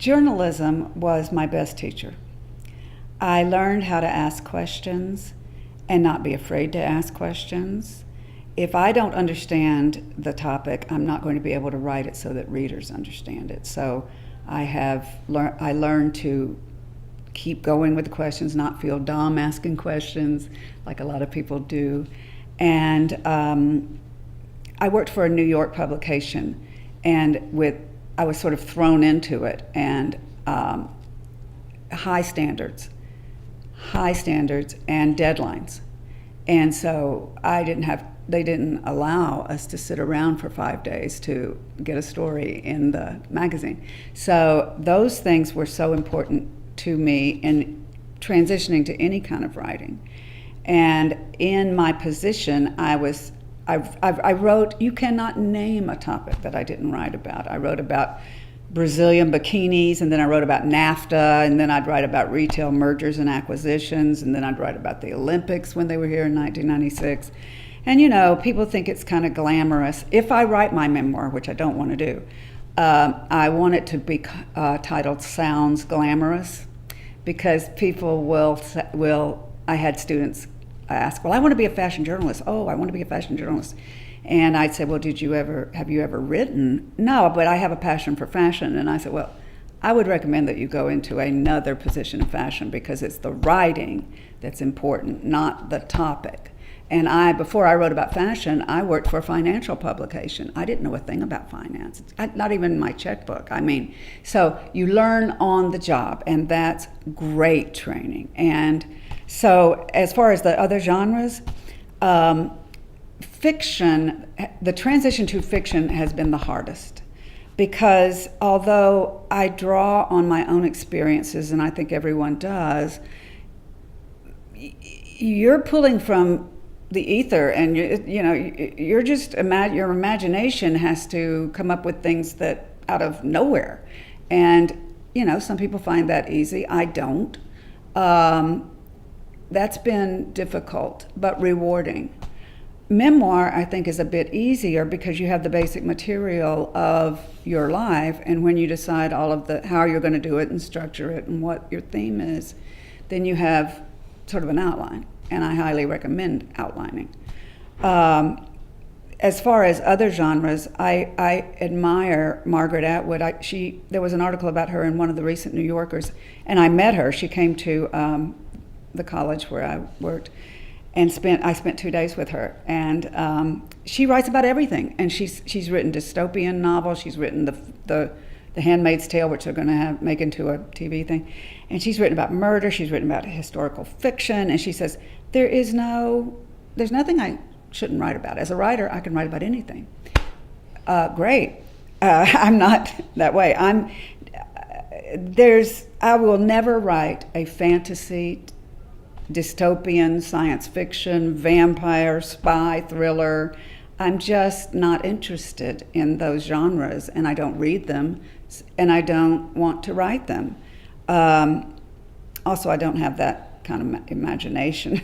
Journalism was my best teacher. I learned how to ask questions and not be afraid to ask questions. If I don't understand the topic, I'm not going to be able to write it so that readers understand it. So I learned to keep going with the questions, not feel dumb asking questions like a lot of people do. And I worked for a New York publication, and I was sort of thrown into it, and high standards and deadlines. And so they didn't allow us to sit around for 5 days to get a story in the magazine. So those things were so important to me in transitioning to any kind of writing. And in my position, I wrote, you cannot name a topic that I didn't write about. I wrote about Brazilian bikinis, and then I wrote about NAFTA, and then I'd write about retail mergers and acquisitions, and then I'd write about the Olympics when they were here in 1996. And people think it's kind of glamorous. If I write my memoir, which I don't want to do, I want it to be titled Sounds Glamorous, because people will, I had students ask, well, I want to be a fashion journalist. Oh, I want to be a fashion journalist. And I'd say, well, have you ever written? No, but I have a passion for fashion. And I said, well, I would recommend that you go into another position in fashion, because it's the writing that's important, not the topic. And before I wrote about fashion, I worked for a financial publication. I didn't know a thing about finance, not even my checkbook. So you learn on the job, and that's great training. And so as far as the other genres, fiction, the transition to fiction has been the hardest, because although I draw on my own experiences, and I think everyone does, you're pulling from the ether, and you're just your imagination has to come up with things that out of nowhere. And some people find that easy. I don't. That's been difficult but rewarding. Memoir, I think, is a bit easier because you have the basic material of your life, and when you decide all of how you're going to do it and structure it and what your theme is, then you have sort of an outline, and I highly recommend outlining. As far as other genres, I admire Margaret Atwood. There was an article about her in one of the recent New Yorkers, and I met her. She came to the college where I worked, and I spent 2 days with her. And she writes about everything, and she's written dystopian novels. She's written the Handmaid's Tale, which they're going to make into a TV thing, and she's written about murder. She's written about historical fiction, and she says there's nothing I shouldn't write about. As a writer, I can write about anything. Great. I'm not that way. I will never write a fantasy, dystopian, science fiction, vampire, spy, thriller. I'm just not interested in those genres, and I don't read them, and I don't want to write them. Also, I don't have that kind of imagination.